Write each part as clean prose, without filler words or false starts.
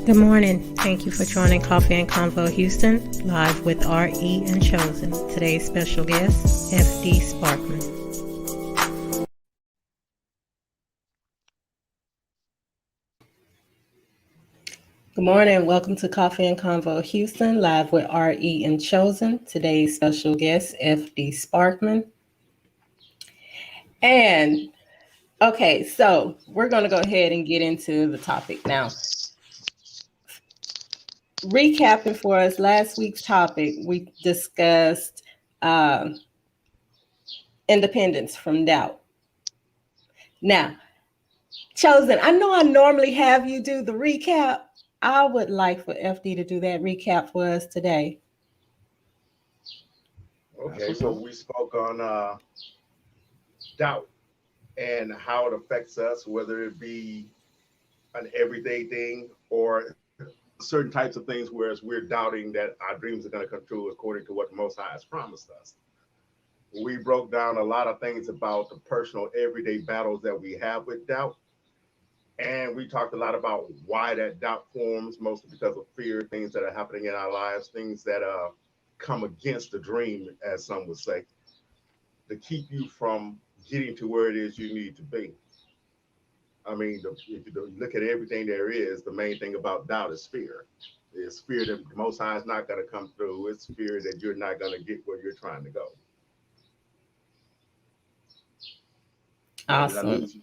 Good morning. Thank you for joining Coffee and Convo Houston, live with RE and Chosen. Today's special guest, FD Sparkman. Good morning. Welcome to Coffee and Convo Houston, live with RE and Chosen. Today's special guest, FD Sparkman. And okay, so we're going to go ahead and get into the topic now. Recapping for us, last week's topic, we discussed independence from doubt. Now, Chosen, I know I normally have you do the recap. I would like for FD to do that recap for us today. Okay, so we spoke on doubt and how it affects us, whether it be an everyday thing or certain types of things, whereas we're doubting that our dreams are going to come true according to what the Most High has promised us. We broke down a lot of things about the personal everyday battles that we have with doubt. And we talked a lot about why that doubt forms, mostly because of fear, things that are happening in our lives, things that come against the dream, as some would say, to keep you from getting to where it is you need to be. I mean, if you look at everything there is, the main thing about doubt is fear. It's fear that the Most High is not going to come through. It's fear that you're not going to get where you're trying to go. Did I Awesome. lose you?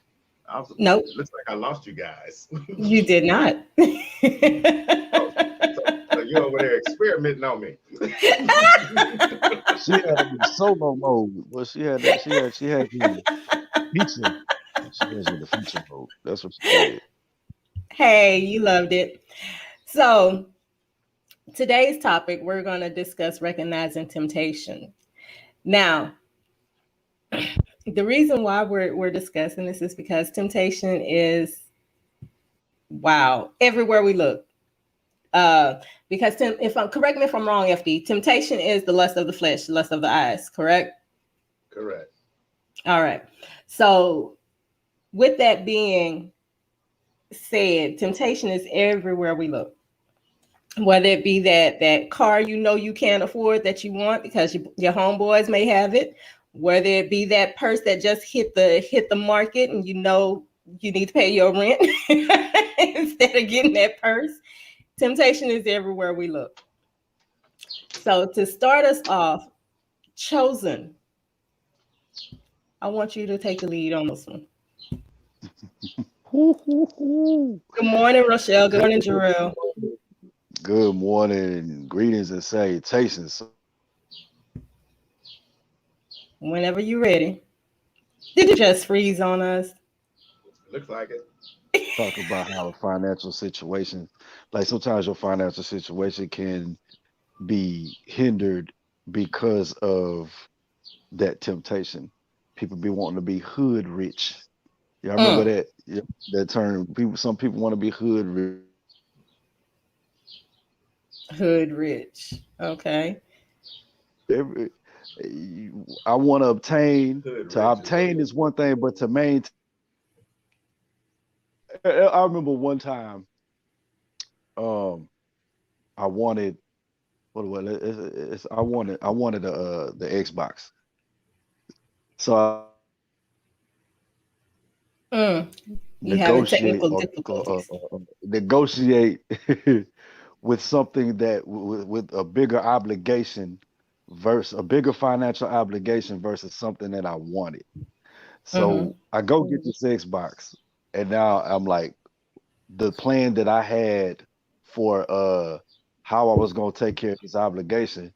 Nope. It looks like I lost you guys. You did not. So you're over there experimenting on me. She had him in solo mode. Well, she had him feature. She has in the feature mode. That's what she did. Hey, you loved it. So, today's topic, we're going to discuss recognizing temptation. Now, the reason why we're discussing this is because temptation is, wow, everywhere we look. Because correct me if I'm wrong, FD, temptation is the lust of the flesh, the lust of the eyes, correct? Correct. All right. So with that being said, temptation is everywhere we look. Whether it be that car you can't afford that you want because your homeboys may have it, whether it be that purse that just hit the market and you need to pay your rent instead of getting that purse. Temptation is everywhere we look. So to start us off, Chosen, I want you to take the lead on this one. Good morning, Rochelle. Good morning, Jarrell. Good morning, greetings and salutations. Whenever you're ready. Did you just freeze on us? Looks like it. Talk about how a financial situation, like sometimes your financial situation can be hindered because of that temptation. People be wanting to be hood rich. Y'all remember that? Yeah, that term. Some people want to be hood rich. Hood rich. Okay. I want to obtain. Hood To rich is obtain is one thing, but to maintain. I remember one time, um, I wanted what was it? I wanted the Xbox. So I You having negotiate technical or difficulties. negotiate with something that with a bigger obligation versus a bigger financial obligation versus something that I wanted. Mm-hmm. So I go get this Xbox, and now I'm like the plan that I had for how I was gonna take care of this obligation.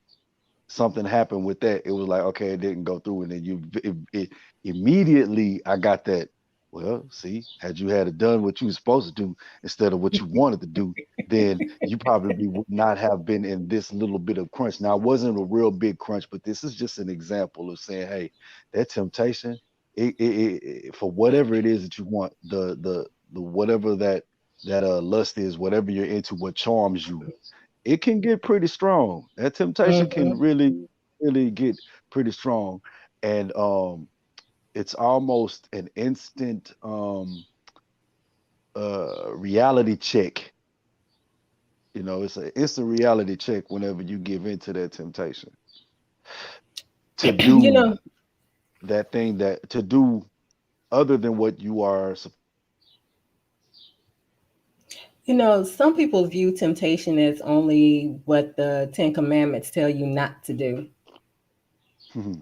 Something happened with that. It was like, okay, it didn't go through, and then immediately I got that. Well, see, had you had it done what you were supposed to do instead of what you wanted to do, then you probably would not have been in this little bit of crunch. Now, it wasn't a real big crunch, but this is just an example of saying, hey, that temptation, for whatever it is that you want, the whatever that lust is, whatever you're into, what charms you, it can get pretty strong. That temptation Mm-hmm. can really get pretty strong. And it's almost an instant reality check It's an instant reality check whenever you give into that temptation to you do know, that thing, that to do other than what you are some people view temptation as only what the Ten Commandments tell you not to do.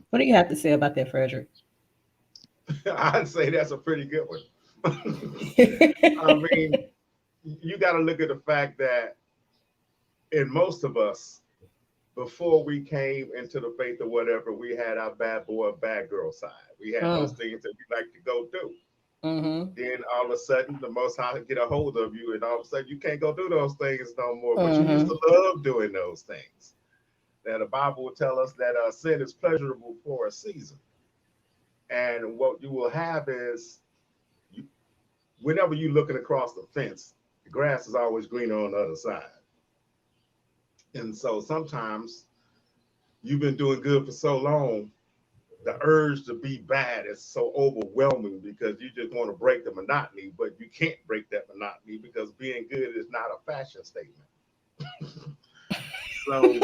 What do you have to say about that, Frederick? I'd say that's a pretty good one. I mean, you got to look at the fact that in most of us, before we came into the faith or whatever, we had our bad boy, bad girl side. We had those Mm, things that we like to go do. mm-hmm, Then all of a sudden, the Most High get a hold of you, and all of a sudden, you can't go do those things no more. But you used mm-hmm. to love doing those things. Now, the Bible will tell us that sin is pleasurable for a season. And what you will have is, you, whenever you're looking across the fence, the grass is always greener on the other side. And so sometimes you've been doing good for so long, the urge to be bad is so overwhelming because you just want to break the monotony, but you can't break that monotony because being good is not a fashion statement. So,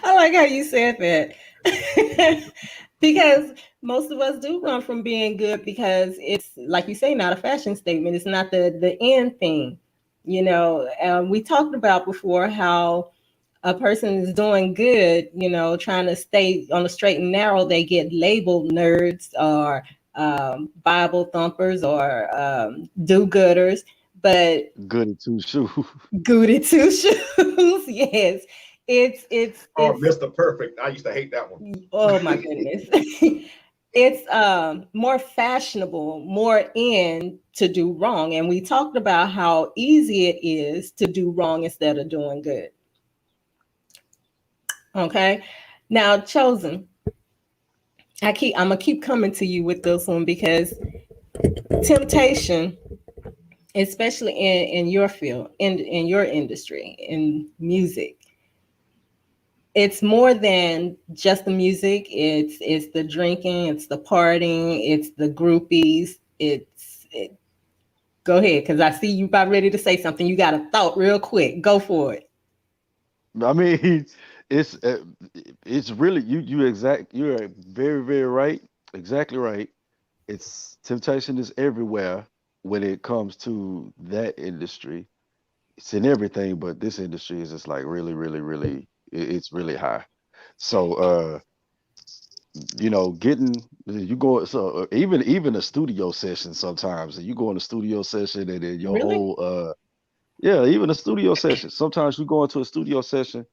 I like how you said that. Because most of us do run from being good because it's, like you say, not a fashion statement. It's not the end thing. We talked about before how a person is doing good, trying to stay on the straight and narrow, they get labeled nerds or Bible thumpers or do-gooders. But goody two shoes. goody two shoes, yes, or it's Mr. Perfect, I used to hate that one. oh my goodness. It's more fashionable, more in to do wrong. And we talked about how easy it is to do wrong instead of doing good. Okay. Now, chosen, I'm gonna keep coming to you with this one because temptation, especially in your field, in your industry, in music, it's more than just the music. It's the drinking, it's the partying, it's the groupies. Go ahead, because I see you about ready to say something. You got a thought real quick. Go for it. I mean, it's uh, it's really you're very very right, exactly right. It's temptation is everywhere when it comes to that industry. It's in everything, but this industry is just like really really really it's really high. So getting you go so even a studio session sometimes, and you go in a studio session and then your Really? whole yeah, even a studio session. Sometimes you go into a studio session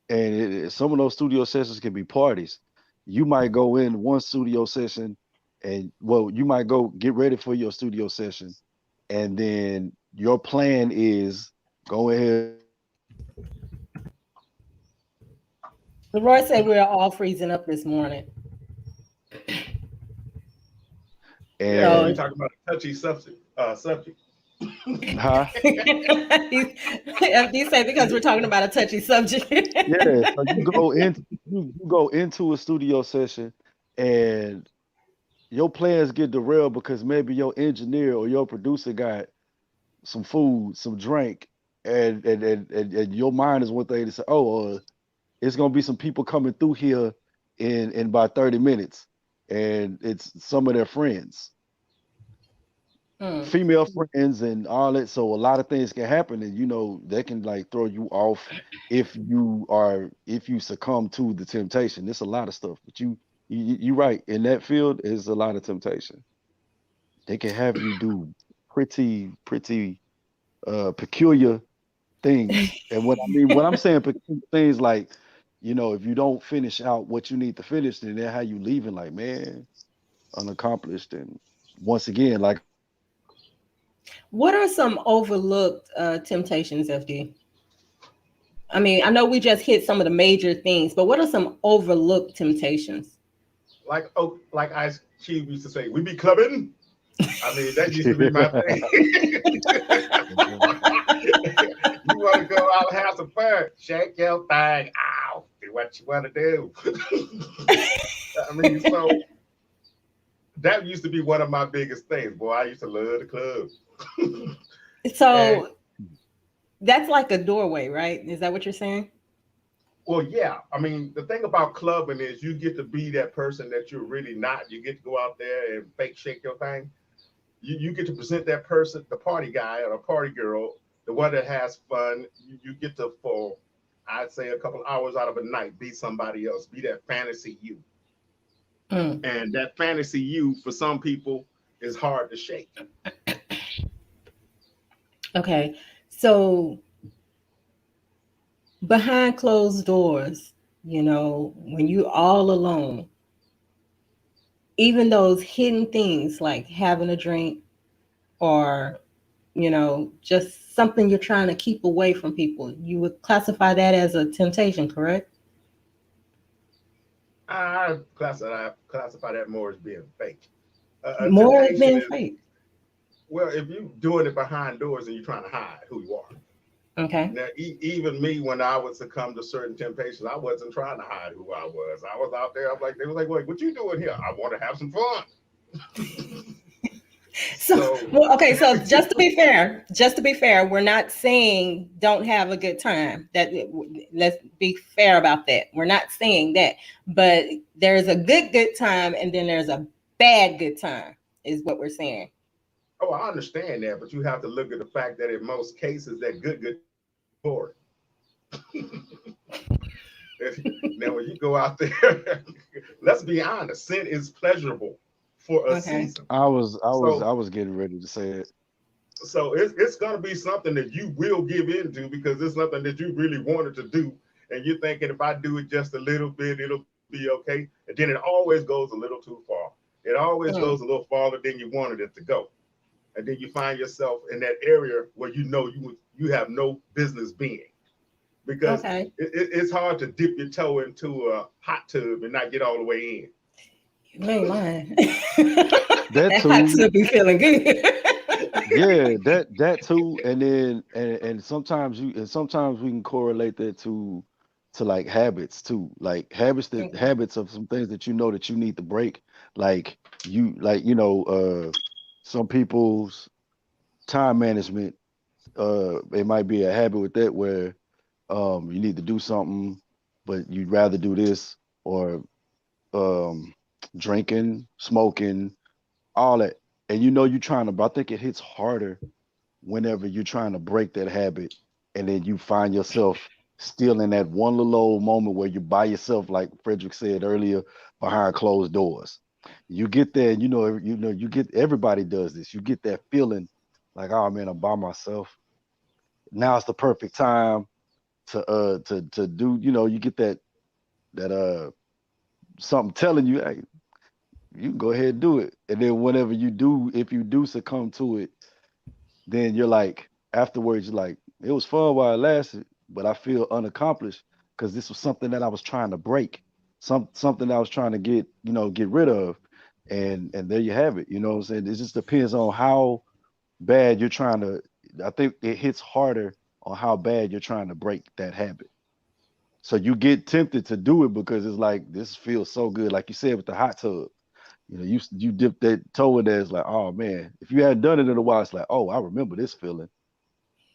and some of those studio sessions can be parties. You might go in one studio session, and well, you might go get ready for your studio session, and then your plan is go ahead and Leroy said we're all freezing up this morning. Yeah, because we're So and talking about a touchy subject. huh? you say because we're talking about a touchy subject. Yeah, so you go into a studio session and your plans get derailed because maybe your engineer or your producer got some food, some drink, and your mind is one thing to say, oh, it's gonna be some people coming through here in about 30 minutes, and it's some of their friends, Mm. female friends, and all that. So a lot of things can happen, and that can like throw you off if you succumb to the temptation. There's a lot of stuff, but you right in that field is a lot of temptation. They can have you do pretty peculiar things. And what I'm saying peculiar things like, if you don't finish out what you need to finish, then how you leaving like, man, unaccomplished. And once again, like I said, What are some overlooked temptations, FD? I mean, I know we just hit some of the major things, but what are some overlooked temptations? Like Ice Cube used to say, we be clubbing. I mean, that used to be my thing. You want to go out and have some fun? Shake your thing. Ow. Do what you want to do. I mean, so that used to be one of my biggest things. Boy, I used to love the club. And So that's like a doorway, right? Is that what you're saying? well, yeah, I mean, the thing about clubbing is you get to be that person that you're really not. You get to go out there and fake shake your thing. You get to present that person, the party guy or the party girl, the one that has fun. You get to, for I'd say, a couple hours out of a night, be somebody else, be that fantasy you. Mm, And that fantasy you, for some people, is hard to shake. okay. So behind closed doors, when you all alone, even those hidden things like having a drink or, just something you're trying to keep away from people, you would classify that as a temptation, correct? I classify that more as being fake. A More as temptation being is, fake. well, if you're doing it behind doors and you're trying to hide who you are. Okay. Now, even me, when I would succumb to certain temptations, I wasn't trying to hide who I was. I was out there. I'm like, they were like, "Wait, what you doing here?" I want to have some fun. So, So, well, okay, so just to be fair, we're not saying don't have a good time. Let's be fair about that. We're not saying that, but there's a good time, and then there's a bad good time, is what we're saying. oh, I understand that, but you have to look at the fact that in most cases, that good time is boring. Now, when you go out there, let's be honest, sin is pleasurable for a Okay. season. I So, was getting ready to say it. it's going to be something that you will give into because it's something that you really wanted to do. And you're thinking, if I do it just a little bit, it'll be okay. And then it always goes a little too far. It always goes a Mm, little farther than you wanted it to go. And then you find yourself in that area where you have no business being because okay. it's hard to dip your toe into a hot tub and not get all the way in. You ain't lying. That That hot too, tub be feeling good. yeah, that too, and then and sometimes we can correlate that to like habits too, like Okay. habits of some things that you know that you need to break, like some people's time management, it might be a habit with that where you need to do something, but you'd rather do this or um drinking, smoking, all that. And you're trying to, but I think it hits harder whenever you're trying to break that habit and then you find yourself still in that one little old moment where you're by yourself, like Frederick said earlier, behind closed doors. You get there and you get, everybody does this. You get that feeling like, oh man, I'm by myself. Now it's the perfect time to do, you get that something telling you, hey, you can go ahead and do it. And then whenever you do, if you do succumb to it, then you're like, afterwards, you're like, it was fun while it lasted, but I feel unaccomplished because this was something that I was trying to break, something I was trying to get rid of. And there you have it. You know what I'm saying? It just depends on how bad you're trying to. I think it hits harder on how bad you're trying to break that habit. So you get tempted to do it because it's like this feels so good, like you said with the hot tub. You dip that toe in there. It's like, oh man, if you hadn't done it in a while, it's like, oh, I remember this feeling.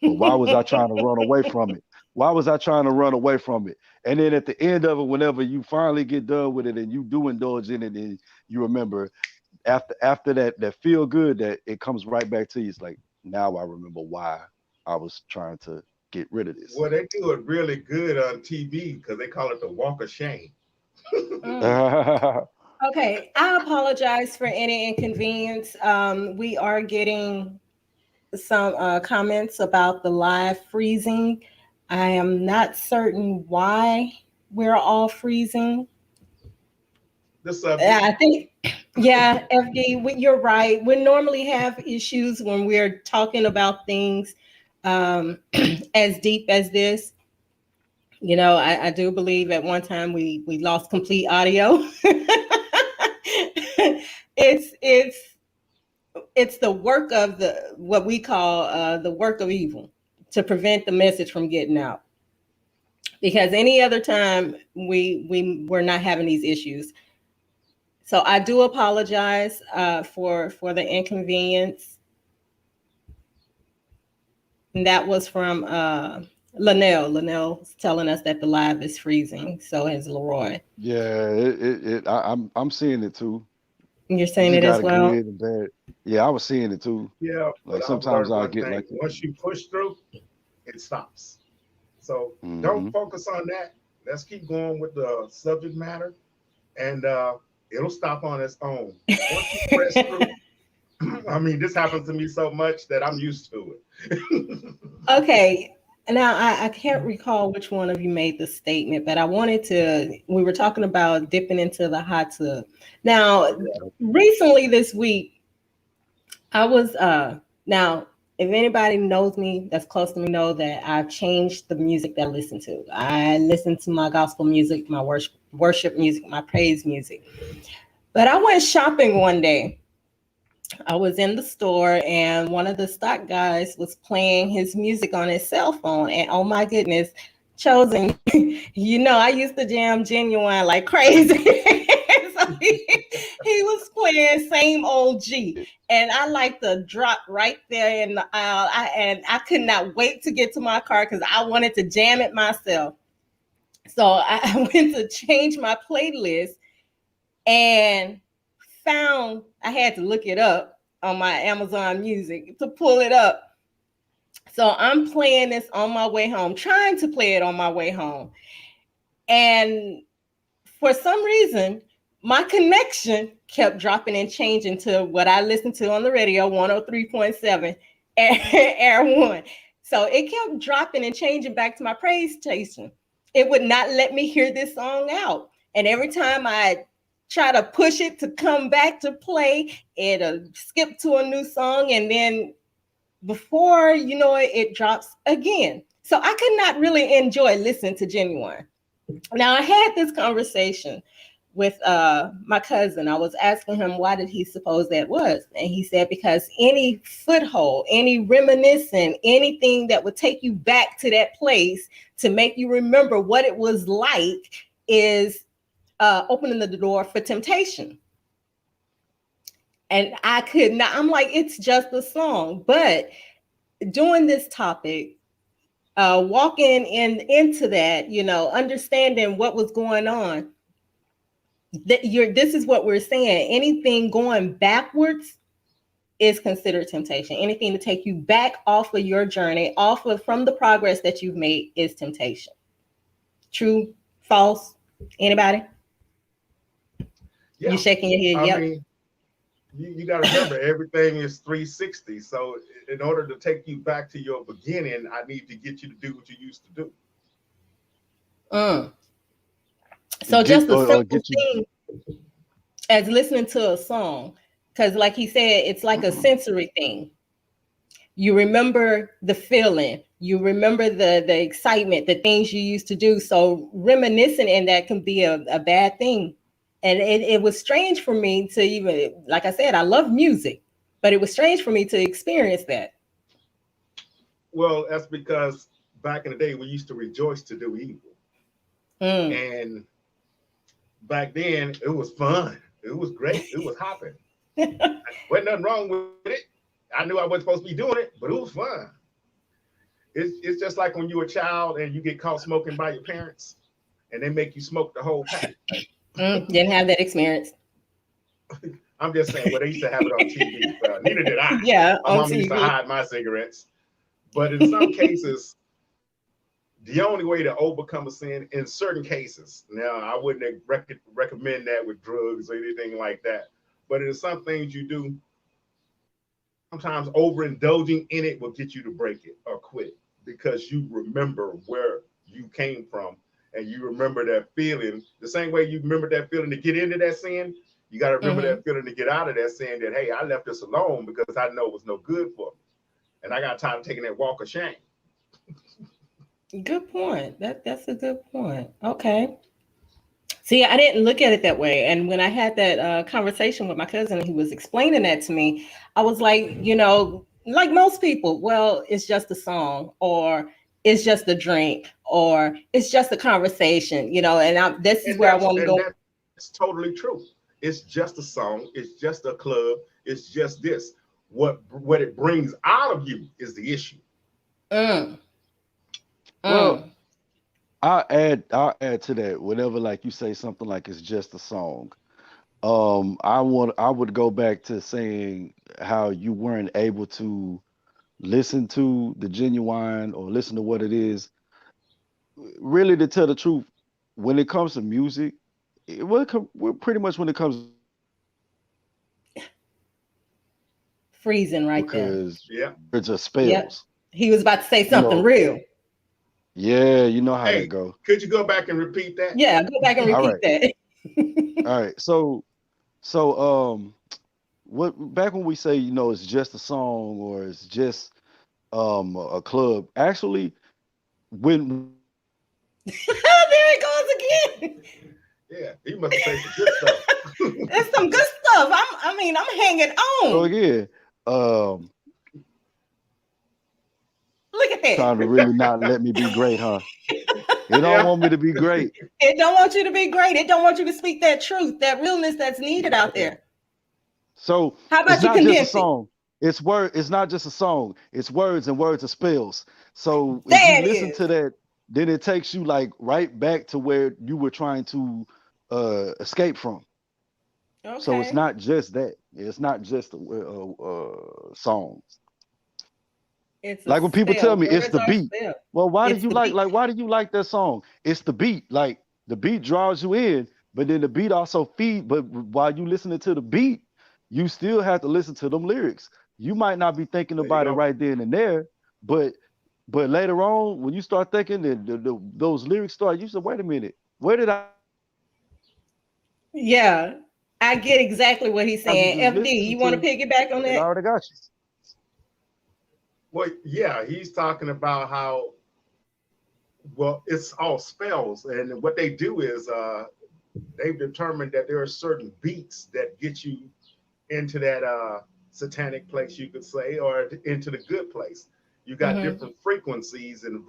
But why was I trying to run away from it? Why was I trying to run away from it? And then at the end of it, whenever you finally get done with it and you do indulge in it, and you remember after that feel good, that it comes right back to you. It's like, now I remember why I was trying to get rid of this. Well, they do it really good on TV because they call it the walk of shame. Mm. Okay, I apologize for any inconvenience. We are getting some comments about the live freezing. I am not certain why we're all freezing. The subject. I think, yeah, FD, you're right. We normally have issues when we're talking about things as deep as this. I do believe at one time we lost complete audio. it's it's the work of the what we call the work of evil to prevent the message from getting out. Because any other time we're not having these issues. So I do apologize for the inconvenience. And that was from Linnell. Linnell was telling us that the live is freezing. So is Leroy. Yeah, I'm seeing it too. You're You saying just it got as a well? good and bad. Yeah, I was seeing it too. Yeah, but Like I've sometimes learned I one get thing: like, once you push through, it stops. So don't mm-hmm. focus on that. Let's keep going with the subject matter, and it'll stop on its own. Once you press through, I mean, this happens to me so much that I'm used to it. Okay. Now, I can't recall which one of you made the statement, but I wanted to. We were talking about dipping into the hot tub. Now, recently this week, I was now if anybody knows me that's close to me know that I've changed the music that I listen to. I listen to my gospel music, my worship music, my praise music. But I went shopping one day. I was in the store and one of the stock guys was playing his music on his cell phone. And oh my goodness, Chosen, you know, I used to jam Genuine like crazy. So he was playing same old G. And I like to drop right there in the aisle. And I could not wait to get to my car because I wanted to jam it myself. So I went to change my playlist and found I had to look it up on my Amazon Music to pull it up. So I'm playing this on my way home, trying to play it on my way home. And for some reason, my connection kept dropping and changing to what I listened to on the radio, 103.7 Air One. So it kept dropping and changing back to my praise station. It would not let me hear this song out. And every time I try to push it to come back to play, it'll skip to a new song. And then before you know it, it drops again. So I could not really enjoy listening to Genuine. Now I had this conversation with my cousin. I was asking him why did he suppose that was, and he said because any foothold, any reminiscing, anything that would take you back to that place to make you remember what it was like is opening the door for temptation. And I could not. I'm like, it's just a song, but doing this topic walking into that, you know, understanding what was going on. That you're this is what we're saying. Anything going backwards is considered temptation. Anything to take you back off of your journey, off of from the progress that you've made is temptation. True, false? Anybody? You Yeah, shaking your head? I Yep. mean, you got to remember everything is 360. So in order to take you back to your beginning, I need to get you to do what you used to do. Mm. So just Get a or simple get you. thing as listening to a song, because like he said, it's like a sensory thing. You remember the feeling, you remember the excitement, the things you used to do. So reminiscing in that can be a bad thing. And it was strange for me to even, like I said, I love music, but it was strange for me to experience that. Well, that's because back in the day we used to rejoice to do evil, Mm. and back then it was fun. It was great. It was hopping. Wasn't nothing wrong with it. I knew I wasn't supposed to be doing it, but it was fun. It's just like when you're a child and you get caught smoking by your parents, and they make you smoke the whole pack. Didn't have that experience. I'm just saying, well, they used to have it on TV. Neither did I. Yeah, My on mom used to TV. hide my cigarettes. But in some cases, the only way to overcome a sin, in certain cases, now I wouldn't recommend that with drugs or anything like that. But in some things you do, sometimes overindulging in it will get you to break it or quit it because you remember where you came from and you remember that feeling. The same way you remember that feeling to get into that sin, you got to remember Mm-hmm. that feeling to get out of that sin that, hey, I left this alone because I know it was no good for me. And I got tired of taking that walk of shame. Good point. That's a good point. Okay. See, I didn't look at it that way. And when I had that conversation with my cousin, and he was explaining that to me, I was like, you know, like most people, well, it's just a song, or it's just a drink, or it's just a conversation, you know. And this is And where I that's want to and go. that's totally true. It's just a song. It's just a club. It's just this. What it brings out of you is the issue. Mm, Well, mm. I'll add to that. Whenever like you say something like it's just a song. I would go back to saying how you weren't able to listen to the genuine or listen to what it is. Really, to tell the truth, when it comes to music, well, pretty much when it comes to music, it's words Freezing right there. because Yeah. words are Yep. spells. He was about to say You something know, real. yeah, you know how that Hey, go. could you go back and repeat that? Yeah, go back and All repeat right, that. all right. So what back when we say it's just a song or it's just a club, actually There it goes again. Yeah, he must have say some good stuff. That's some good stuff. I'm hanging go on. again. Um, Look at trying to that. really not let me be great, huh? They don't Yeah. want me to be great. It don't want you to be great. It don't want you to speak that truth, that realness that's needed out there. So How it's about you not just a condense it? song. It's word. It's not just a song. It's words and words are spells. So if you There it listen is. to that, then it takes you like right back to where you were trying to escape from. So it's Okay. not just that. It's not just songs. It's a Like when people tell spell. me it's Words the are beat. spell. Well, why do It's you the like beat. like why do you like that song? It's the beat. Like the beat draws you in, but then the beat also feed. But while you listening to the beat, you still have to listen to them lyrics. You might not be thinking There you about it go. right then and there, but later on when you start thinking and those lyrics start, you say, wait a minute, where did I just listen to? Yeah. I get exactly what he's And I saying. already got FD, you. you want to piggyback on that? Well, yeah, he's talking about how well it's all spells, and what they do is they've determined that there are certain beats that get you into that satanic place, you could say, or into the good place. You got Mm-hmm. different frequencies and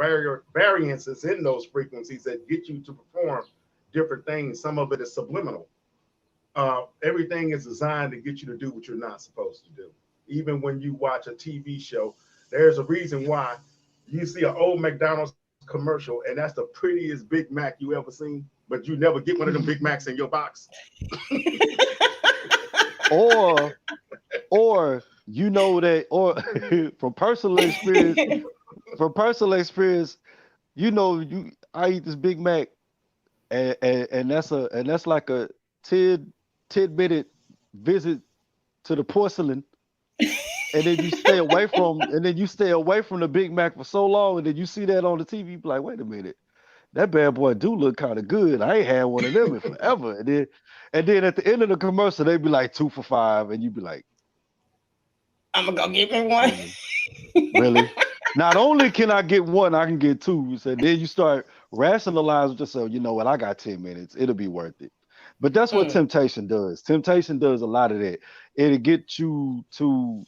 variances in those frequencies that get you to perform different things. Some of it is subliminal. Everything is designed to get you to do what you're not supposed to do. Even when you watch a TV show, there's a reason why you see an old McDonald's commercial, and that's the prettiest Big Mac you ever seen, but you never get one of them Big Macs in your box. Or you know that or from personal experience, from personal experience, you I eat this Big Mac and that's like a 10 minute visit to the porcelain, and then you stay away from the Big Mac for so long, and then you see that on the TV, you be like, wait a minute, that bad boy do look kind of good. I ain't had one of them in forever. And then at the end of the commercial, they be like 2 for $5, and you be like, I'm gonna go get me one. really? Really? Not only can I get one, I can get two. So then you start rationalizing with yourself, you know what, I got 10 minutes. It'll be worth it. But that's what Mm. temptation does. Temptation does a lot of that. It'll get you to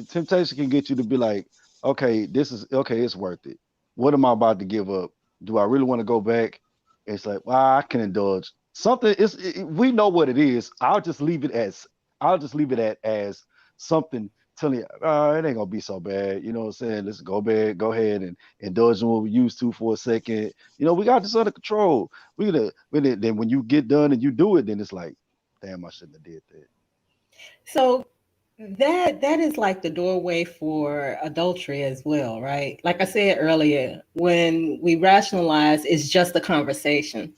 temptation can get you to be like, okay, this is okay, it's worth it. What am I about to give up? Do I really want to go back? It's like, well, I can indulge. Something is we know what it is. I'll just leave it at as something telling you, it ain't gonna be so bad. You know what I'm saying? Let's go ahead and indulge in what we used to for a second. We got this under control. Then when you get done and you do it, then it's like, damn, I shouldn't have did that. So that is like the doorway for adultery as well, right? Like I said earlier, when we rationalize, it's just a conversation.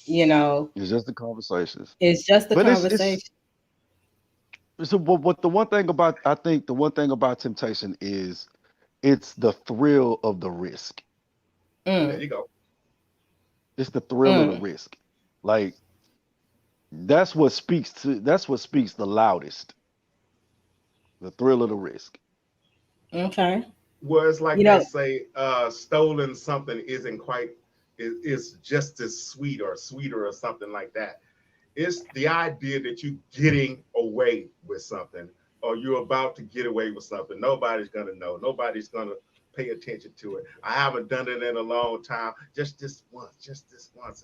You know, It's just the conversations. it's just a But it's conversation. so but the one thing about I think the one thing about temptation is it's the thrill of the risk. There Mm, you go. It's the thrill of the mm, risk. Like that's what speaks the loudest. The thrill of the risk. okay. Well, it's like You they know, say, stolen something isn't quite is just as sweet or sweeter or something like that. It's the idea that you're getting away with something or you're about to get away with something. Nobody's gonna know. Nobody's gonna pay attention to it. I haven't done it in a long time. Just this once,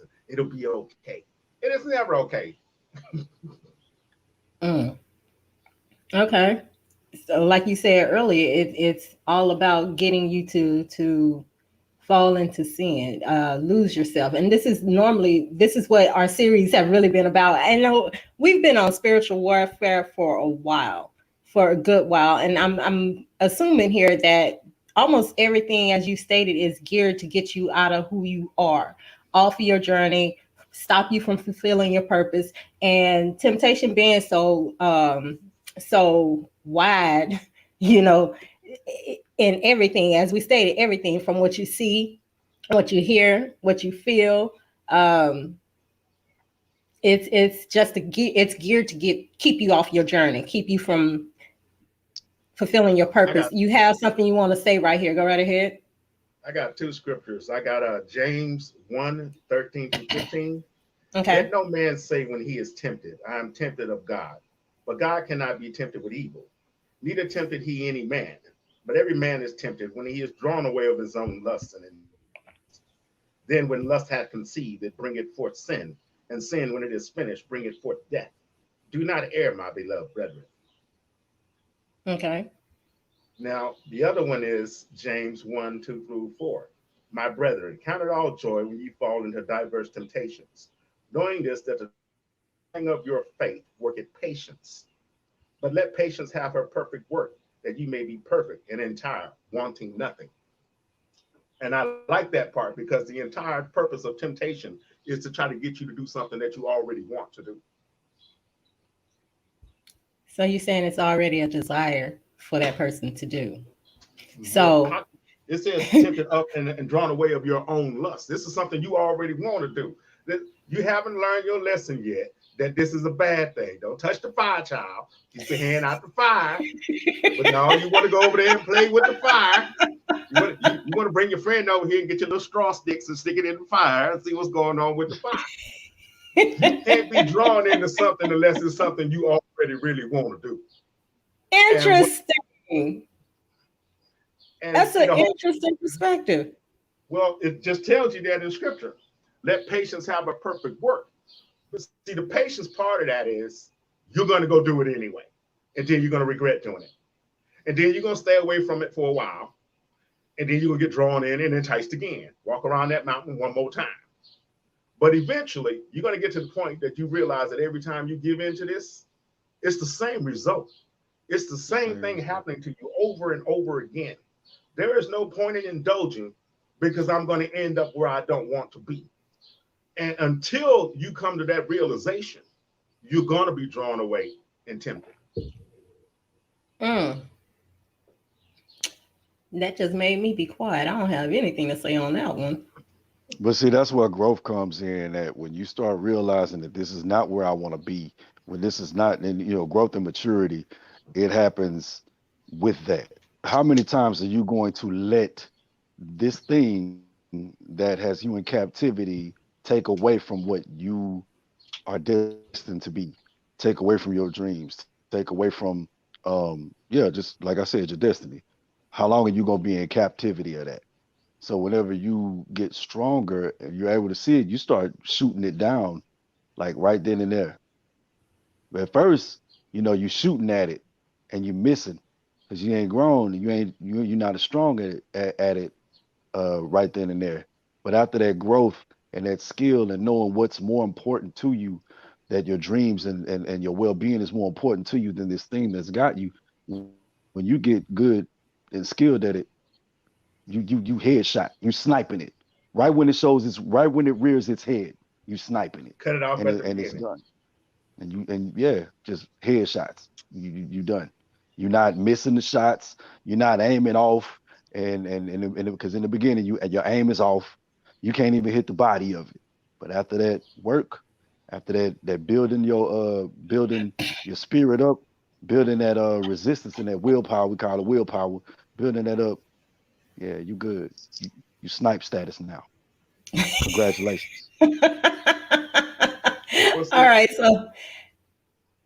and it'll be okay. It is never okay. mm, okay. So like you said earlier, it's all about getting you to fall into sin, lose yourself. And this is what our series have really been about. I know we've been on spiritual warfare for a while, for a good while. And I'm assuming here that almost everything, as you stated, is geared to get you out of who you are, off of your journey, stop you from fulfilling your purpose. And temptation being so wide, you know, in everything, as we stated, everything from what you see, what you hear, what you feel. Um, it's just it's geared to keep you off your journey, keep you from fulfilling your I purpose. got You have something you want to say right here. Go right ahead. I got two scriptures. I got James 1:13 through 15. Let Okay. no man say when he is tempted, I am tempted of God. But God cannot be tempted with evil. Neither tempted he any man. But every man is tempted when he is drawn away of his own lust and endeavors. Then when lust hath conceived, it bringeth forth sin. And sin, when it is finished, bringeth forth death. Do not err, my beloved brethren. Okay. Now, the other one is James 1:2 through 4. My brethren, count it all joy when you fall into diverse temptations, knowing this, that the trying of your faith worketh patience. But let patience have her perfect work, that you may be perfect and entire, wanting nothing. And I like that part because the entire purpose of temptation is to try to get you to do something that you already want to do. So you're saying it's already a desire for that person to do. Well, So it says tempted up and drawn away of your own lust. This is something you already want to do. You haven't learned your lesson yet that this is a bad thing. Don't touch the fire, child. Keep your hand out the fire. But now you want to go over there and play with the fire. You want to bring your friend over here and get your little straw sticks and stick it in the fire and see what's going on with the fire. You can't be drawn into something unless it's something you already really want to do. And interesting. and That's see an the whole interesting perspective. well, it just tells you that in scripture. Let patience have a perfect work. But see, the patience part of that is you're going to go do it anyway. And then you're going to regret doing it. And then you're going to stay away from it for a while. And then you're going to get drawn in and enticed again. Walk around that mountain one more time. But eventually, you're going to get to the point that you realize that every time you give in to this, it's the same result. It's the same thing happening to you over and over again. There is no point in indulging because I'm going to end up where I don't want to be. And until you come to that realization, you're going to be drawn away and tempted. Mm, that just made me be quiet. I don't have anything to say on that one. But see, that's where growth comes in. That when you start realizing that this is not where I want to be, when this is not, and growth and maturity, it happens with that. How many times are you going to let this thing that has you in captivity take away from what you are destined to be? Take away from your dreams, take away from, yeah, just like I said, your destiny. How long are you going to be in captivity of that? So whenever you get stronger and you're able to see it, you start shooting it down like right then and there. But at first, you're shooting at it and you're missing because you ain't grown. You're not as strong at it right then and there. But after that growth and that skill and knowing what's more important to you, that your dreams and your well-being is more important to you than this thing that's got you. When you get good and skilled at it, you headshot, you sniping it right when it shows its right when it rears its head, you sniping it, Cut it off and at the and it's beginning. done. And yeah, just headshots. You done. You're not missing the shots. You're not aiming off, and because in the beginning your aim is off, you can't even hit the body of it. But after that work, after that building your spirit up, building that resistance and that willpower, we call it willpower, building that up. Yeah, you good. You snipe status now. Congratulations. Well, All see, right, so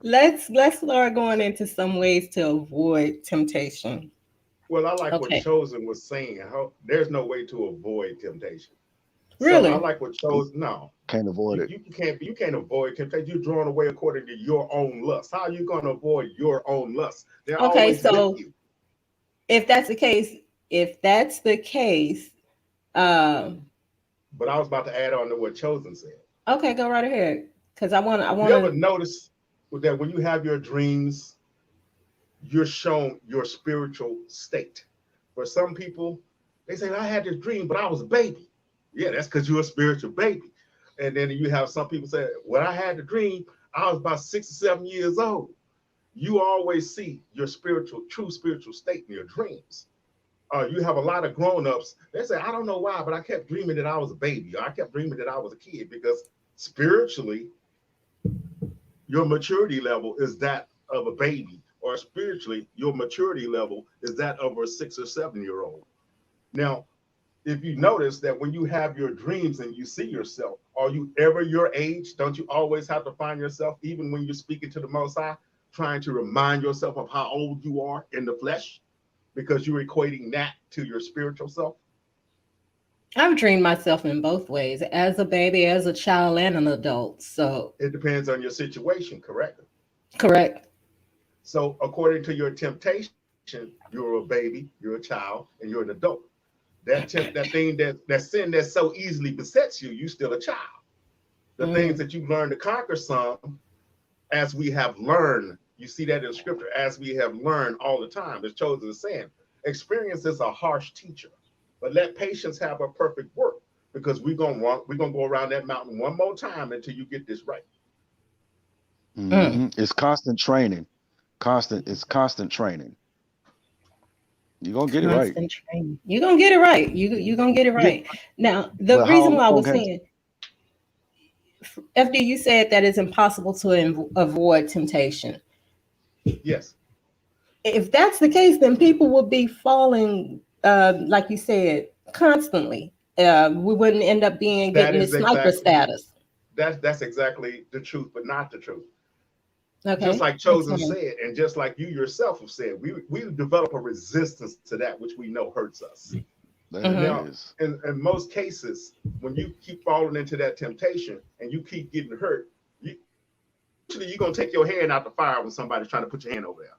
let's start going into some ways to avoid temptation. well, I like what Okay. Chosen was saying. How there's no way to avoid temptation. So I Really? like what Chosen. No, Can't avoid it. You can't avoid temptation. You're drawn away according to your own lust. How are you going to avoid your own lust? They're Okay, always with so you. if that's the case, um, But I was about to add on to what Chosen said. okay, go right ahead. Because I You want ever to. notice that when you have your dreams, you're shown your spiritual state? For some people, they say, I had this dream, but I was a baby. Yeah, that's because you're a spiritual baby. And then you have some people say, when I had the dream, I was about 6 or 7 years old. You always see your true spiritual state in your dreams. You have a lot of grown-ups. They say, I don't know why, but I kept dreaming that I was a baby. Or I kept dreaming that I was a kid because spiritually, your maturity level is that of a baby, or spiritually, your maturity level is that of a 6 or 7-year-old. Now, if you notice that when you have your dreams and you see yourself, are you ever your age? Don't you always have to find yourself, even when you're speaking to the Most High, trying to remind yourself of how old you are in the flesh? Because you're equating that to your spiritual self. I've dreamed myself in both ways, as a baby, as a child, and an adult. So It depends on your situation, correct? correct. So according to your temptation, you're a baby, you're a child, and you're an adult. That sin that so easily besets you, you still a child. The things Mm. that you've learned to conquer some, as we have learned, you see that in scripture, as we have learned all the time. As Chosen is saying, experience is a harsh teacher, but let patience have a perfect work, because we're gonna go around that mountain one more time until you get this right. Mm. It's constant training. It's constant training. You're gonna get it right. Constant training. You're gonna get it right. You're gonna get it Yeah, right. Now, the but reason how why I long was has saying, FD, you said that it's impossible to avoid temptation. Yes, If that's the case, then people would be falling, like you said, constantly. We wouldn't end up that getting is this sniper exactly status. that's exactly the truth, but not the truth. Just Okay. like Chosen said, and just like you yourself have said, we develop a resistance to that which we know hurts us. that it Mm-hmm. Now, is? in most cases, when you keep falling into that temptation and you keep getting hurt, eventually you're gonna take your hand out the fire when somebody's trying to put your hand over there.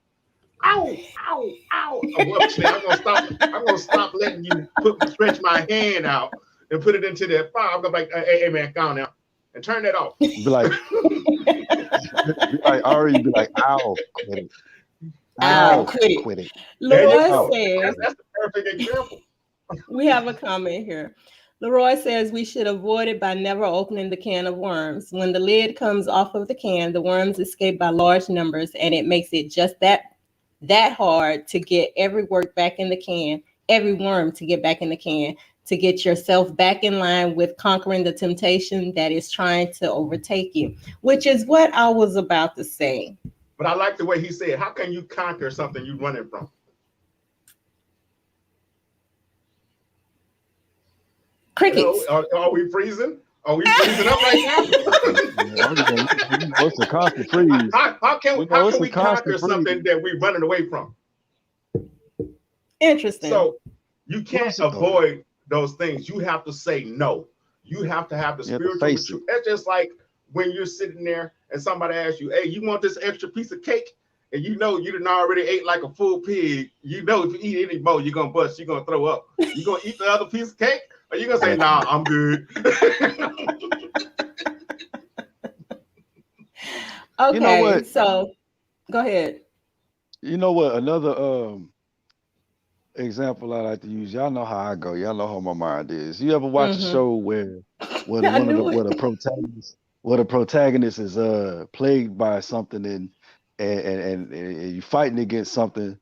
Ow, ow, ow. Eventually, I'm gonna stop. I'm gonna stop letting you stretch my hand out and put it into that fire. I'm gonna be like, hey man, go on now and turn that off. Be like, be like Ari, be like, ow, quit it. Ow, Ow, quit it. quit it. There you Leroy Ow, go. says, quit it. That's the perfect example. we have a comment here. Leroy says we should avoid it by never opening the can of worms. When the lid comes off of the can, the worms escape by large numbers, and it makes it just that hard to get every work back in the can, every worm to get back in the can, to get yourself back in line with conquering the temptation that is trying to overtake you, which is what I was about to say. But I like the way he said, "How can you conquer something you're running from?" Crickets. Are we freezing? Are we freezing up right now? It's a constant freeze. how It's can a we constant conquer freeze. something that we're running away from? Interesting. So you can't avoid those things. You have to say no. You have to have the You have to spiritual face it. maturity. That's just like when you're sitting there and somebody asks you, "Hey, you want this extra piece of cake?" And you know you done already ate like a full pig. You know if you eat any more, you're gonna bust. You're gonna throw up. You gonna eat the other piece of cake, or you gonna say, "Nah, I'm good." You know Okay, what? so go ahead. You know what? Another example I like to use. Y'all know how I go. Y'all know how my mind is. You ever watch a Mm-hmm. show where I one of the knew it. where the protagonist is plagued by something and you fighting against something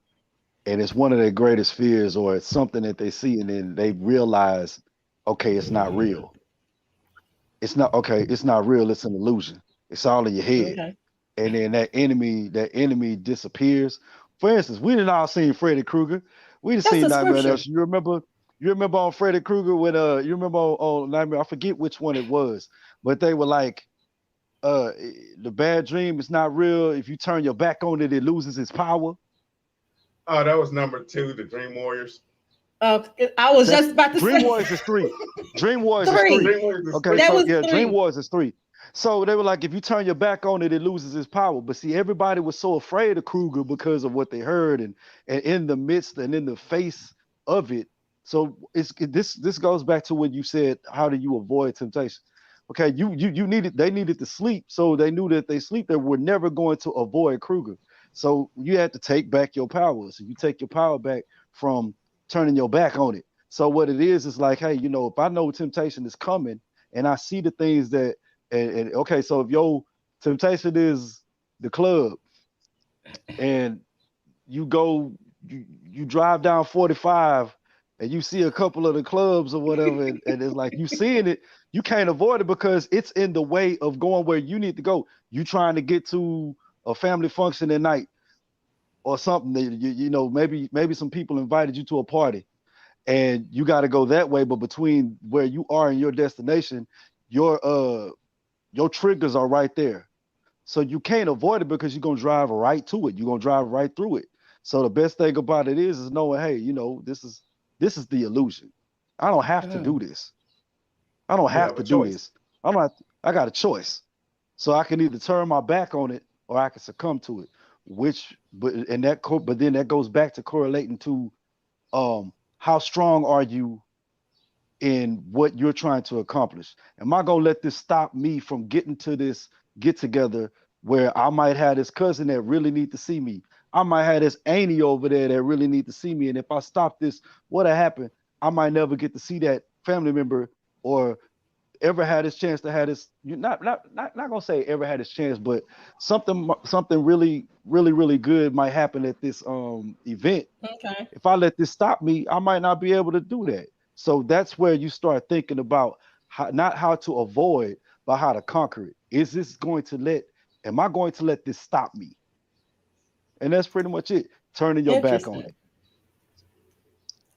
and it's one of their greatest fears or it's something that they see and then they realize, okay, it's not real. It's not okay, it's not real, it's an illusion. It's all in your head. Okay. And then that enemy disappears. For instance, we didn't all seen Freddy Krueger. We done That's seen a Nightmare on Elm scripture. Street. You remember on Freddy Krueger when you remember on Nightmare, I forget which one it was, but they were like, the bad dream is not real. If you turn your back on it, it loses its power. Oh, that was number 2, the Dream Warriors. I was That's just about to Dream say Warriors is three. Dream Warriors is three. three. Dream Warriors is Okay, three. That so was yeah, Dream three. Warriors is three. So they were like, if you turn your back on it, it loses its power. But see, everybody was so afraid of Kruger because of what they heard, and in the midst and in the face of it. So this goes back to when you said, how do you avoid temptation? Okay, you needed they needed to sleep, so they knew that if they sleep, they were never going to avoid Kruger. So you had to take back your power. So you take your power back from turning your back on it. So what it is like, hey, if I know temptation is coming and I see the things that, and okay, so if your temptation is the club and you go, you drive down 45 and you see a couple of the clubs or whatever, and it's like you seeing it, you can't avoid it because it's in the way of going where you need to go. You trying to get to a family function at night or something that maybe some people invited you to a party and you got to go that way, but between where you are and your destination, your triggers are right there, so you can't avoid it because you're gonna drive right to it, you're gonna drive right through it. So the best thing about it is knowing, hey, this is the illusion. I don't have to do Mm, this. I don't You have have a to do choice. this. I got a choice. So I can either turn my back on it or I can succumb to it. But then that goes back to correlating to how strong are you in what you're trying to accomplish. Am I gonna let this stop me from getting to this get together where I might have this cousin that really need to see me? I might have this auntie over there that really need to see me. And if I stop this, what'll happen? I might never get to see that family member or ever had this chance to have this. You not gonna say ever had this chance, but something really, really, really good might happen at this event. okay. If I let this stop me, I might not be able to do that. So that's where you start thinking about not how to avoid, but how to conquer it. Am I going to let this stop me? And that's pretty much it. Turning your back on Interesting. it.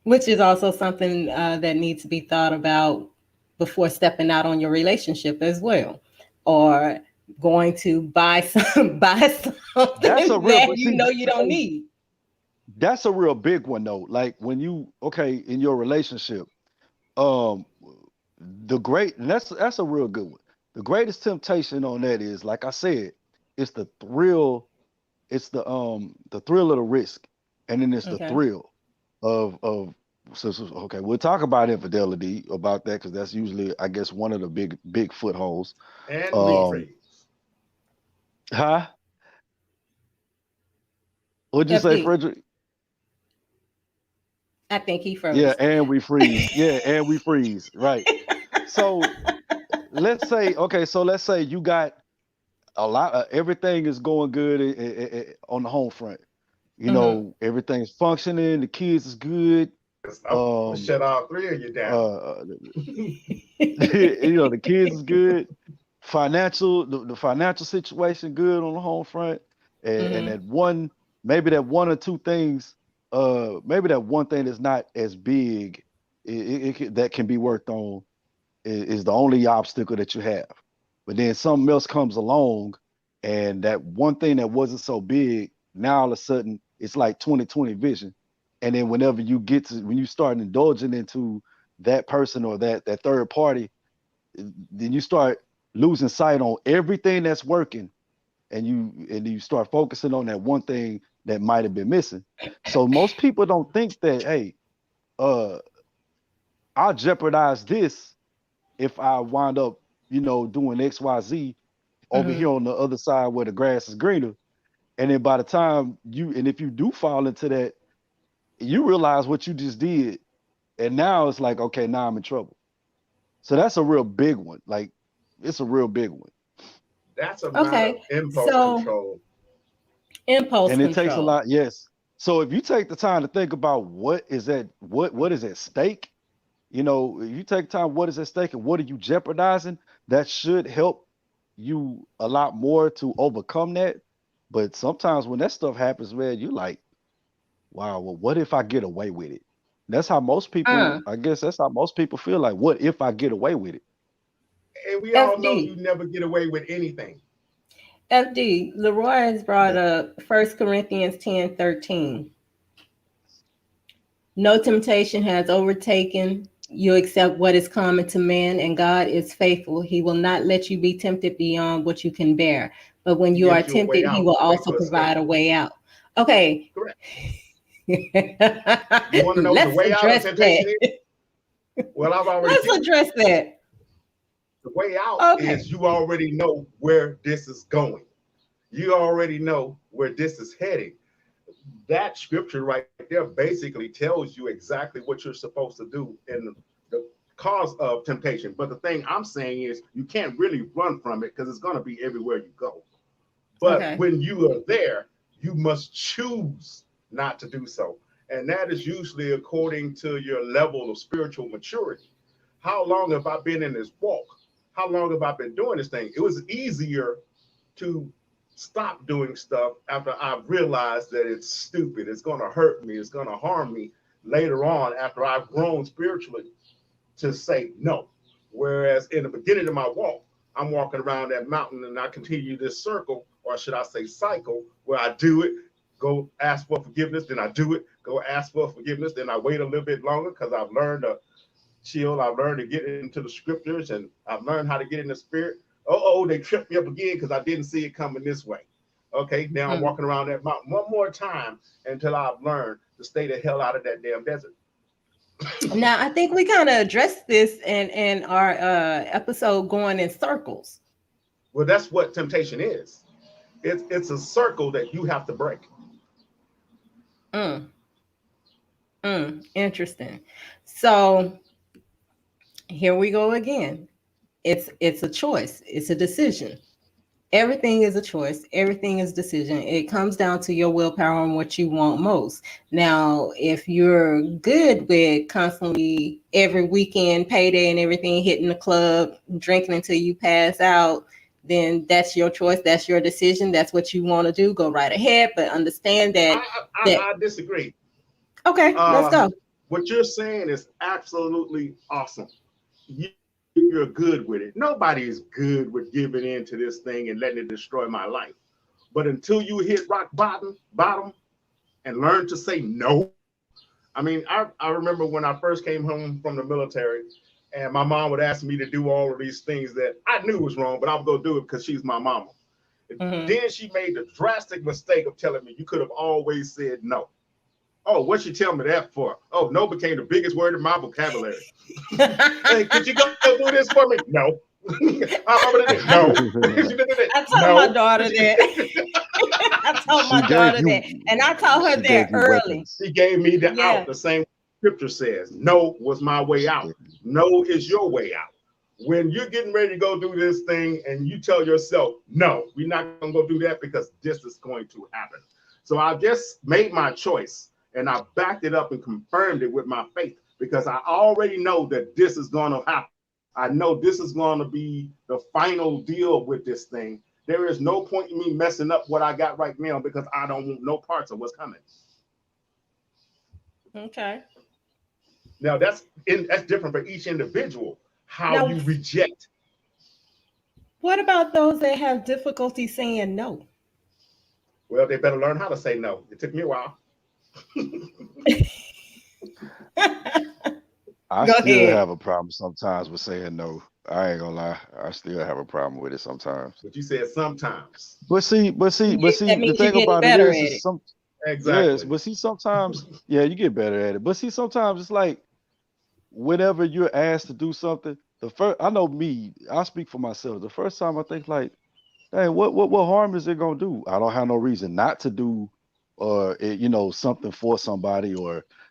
Which is also something that needs to be thought about before stepping out on your relationship as well, or going to buy some buy That's a something real, that but you see, know you don't need. that's a real big one though. Like when okay, in your relationship, um, and that's a real good one. The greatest temptation on that is, like I said, it's the thrill. It's the thrill of the risk, and then it's the Okay. thrill of okay. We'll talk about infidelity about that because that's usually, I guess, one of the big footholds. And Um, rephrase. huh? What'd you say, FD. Frederick? I think he Yeah, froze. and we freeze. Yeah, and we freeze. Right. So let's say you got a lot of everything is going good on the home front. Hmm. Everything's functioning, the kids is good. I'm gonna Um shut all three of you down. uh the kids is good. The financial situation good on the home front. And Hmm. that one, maybe that one or two things, maybe that one thing that's not as big, that can be worked on is the only obstacle that you have. But then something else comes along, and that one thing that wasn't so big, now all of a sudden it's like 20/20 vision. And then when you start indulging into that person or that third party, then you start losing sight on everything that's working, and you start focusing on that one thing that might have been missing. So most people don't think that, hey, uh, I'll jeopardize this if I wind up, doing XYZ over here Hmm. on the other side where the grass is greener. And then by the time if you do fall into that, you realize what you just did. And now it's like, okay, now I'm in trouble. So that's a real big one. Like, it's a real big one. That's a matter of Okay. impulse So control. impulse And it takes a control. lot, yes. So if you take the time to think about what is at stake, if you take time, what is at stake and what are you jeopardizing, that should help you a lot more to overcome that. But sometimes when that stuff happens, man, you like, wow, well, what if I get away with it? That's how most people, Uh, I guess that's how most people feel like, what if I get away with it? And we all know you FD. never get away with anything. FD. Leroy has brought That up 1 Corinthians 10:13. No temptation has overtaken you except what is common to man, and God is faithful. He will not let you be tempted beyond what you can bear. But when He you are gives you a way tempted, He out, will a way also to escape. provide a way out. Okay. Correct. You want to know what the Let's way out of address temptation is? that. Well, I've already Let's given it. address that. The way out Okay. is you already know where this is going. You already know where this is heading. That scripture right there basically tells you exactly what you're supposed to do in the cause of temptation. But the thing I'm saying is you can't really run from it because it's going to be everywhere you go. But Okay. when you are there, you must choose not to do so. And that is usually according to your level of spiritual maturity. How long have I been in this walk? How long have I been doing this thing? It was easier to stop doing stuff after I've realized that it's stupid. It's going to hurt me. It's going to harm me later on after I've grown spiritually to say no. Whereas in the beginning of my walk, I'm walking around that mountain and I continue this circle, or should I say cycle, where I do it, go ask for forgiveness, then I do it, go ask for forgiveness, then I wait a little bit longer because I've learned to chill, I've learned to get into the scriptures, and I've learned how to get in the spirit. Oh, they tripped me up again because I didn't see it coming this way. Okay, now I'm Mm. walking around that mountain one more time until I've learned to stay the hell out of that damn desert. Now, I think we kind of addressed this in our episode going in circles. Well, that's what temptation is. It's a circle that you have to break. Mm, interesting. So here we go again. It's a choice. It's a decision. Everything is a choice. Everything is decision. It comes down to your willpower and what you want most. Now, if you're good with constantly every weekend, payday and everything, hitting the club, drinking until you pass out, then that's your choice. That's your decision. That's what you want to do. Go right ahead. But understand I, that I disagree. okay, let's Uh, go. what you're saying is absolutely awesome. You're good with it. Nobody's good with giving in to this thing and letting it destroy my life. But until you hit rock bottom, and learn to say no. I mean, I remember when I first came home from the military, and my mom would ask me to do all of these things that I knew was wrong, but I would go do it because she's my mama. Hmm. Then she made the drastic mistake of telling me you could have always said no. Oh, what she tell me that for? Oh, no became the biggest word in my vocabulary. Hey, could you go do this for me? No. How about it? No. Could you do that? I told my No. daughter that. I told She my gave daughter that, you and I told her she that gave you early. weapons. He gave me the Yeah. out, the same scripture says. No was my way She out. gave you. No is your way out. When you're getting ready to go do this thing and you tell yourself, no, we're not going to go do that because this is going to happen. So I just made my choice and I backed it up and confirmed it with my faith because I already know that this is going to happen. I know this is going to be the final deal with this thing. There is no point in me messing up what I got right now because I don't want no parts of what's coming. Okay. Now that's different for each individual. How Now, you reject. what about those that have difficulty saying no? Well, they better learn how to say no. It took me a while. I Go still ahead. have a problem sometimes with saying no. I ain't gonna lie. I still have a problem with it sometimes. But you said sometimes. But see, That the means you're thing getting about it better at is it. some yes, Exactly. but see sometimes, yeah, you get better at it. But see, sometimes it's like whenever you're asked to do something, the first I know me, I speak for myself. The first time I think like, hey, what harm is it gonna do? I don't have no reason not to do or something for somebody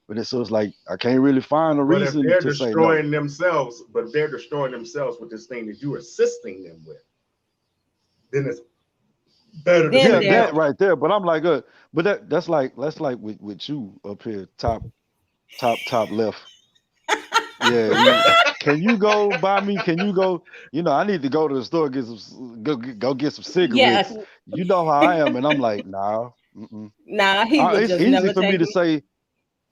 but it's so it's like I can't really find a But if reason they're to say no. destroying themselves with this thing that you're assisting them with, then it's better to Then Yeah, say there. that no. right there. But I'm like, but that's like with you up here, top left. Yeah, can you go buy me? Can you go? I need to go to the store go get some Yeah. cigarettes. You know how I am, and I'm like, nah. Mm-mm. Nah, he would It's just easy never for me take to me. say.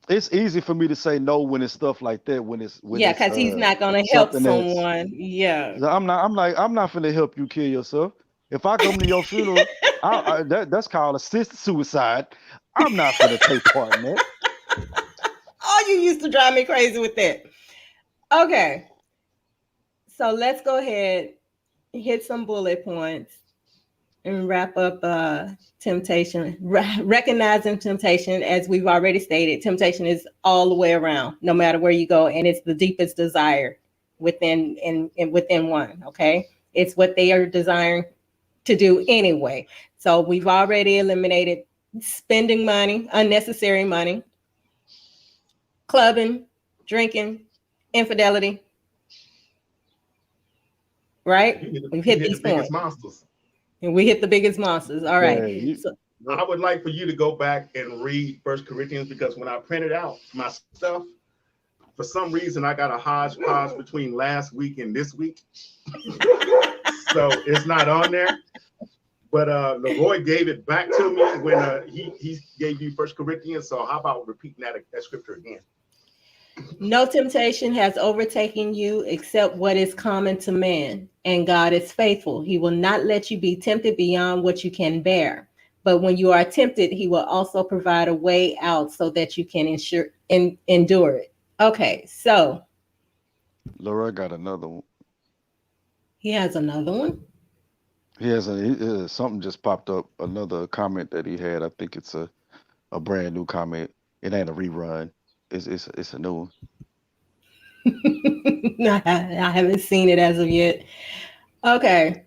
It's easy for me to say no when it's stuff like that. When Yeah, it's because he's not gonna help something that's someone. Yeah. I'm not finna help you kill yourself. If I come to your funeral, that's called assisted suicide. I'm not finna take part in that. All You used to drive me crazy with that. Okay. So let's go ahead, hit some bullet points, and wrap up temptation. Recognizing temptation, as we've already stated, temptation is all the way around, no matter where you go, and it's the deepest desire within one. Okay, it's what they are desiring to do anyway. So we've already eliminated spending money, unnecessary money, clubbing, drinking, infidelity. Right? We've You hit hit the these biggest points, monsters. and we hit the biggest monsters. All right. Yeah, you, So I would like for you to go back and read First Corinthians because when I printed out my stuff, for some reason I got a hodgepodge between last week and this week, so it's not on there. But Leroy gave it back to me when he gave you First Corinthians. So how about repeating that scripture again? no temptation has overtaken you except what is common to man, and God is faithful. He will not let you be tempted beyond what you can bear. But when you are tempted, he will also provide a way out so that you can endure it. Okay, so Laura got another one. he has another one. Something just popped up. Another comment that he had. I think it's a brand new comment. It ain't a rerun. It's a new one. I haven't seen it as of yet. Okay,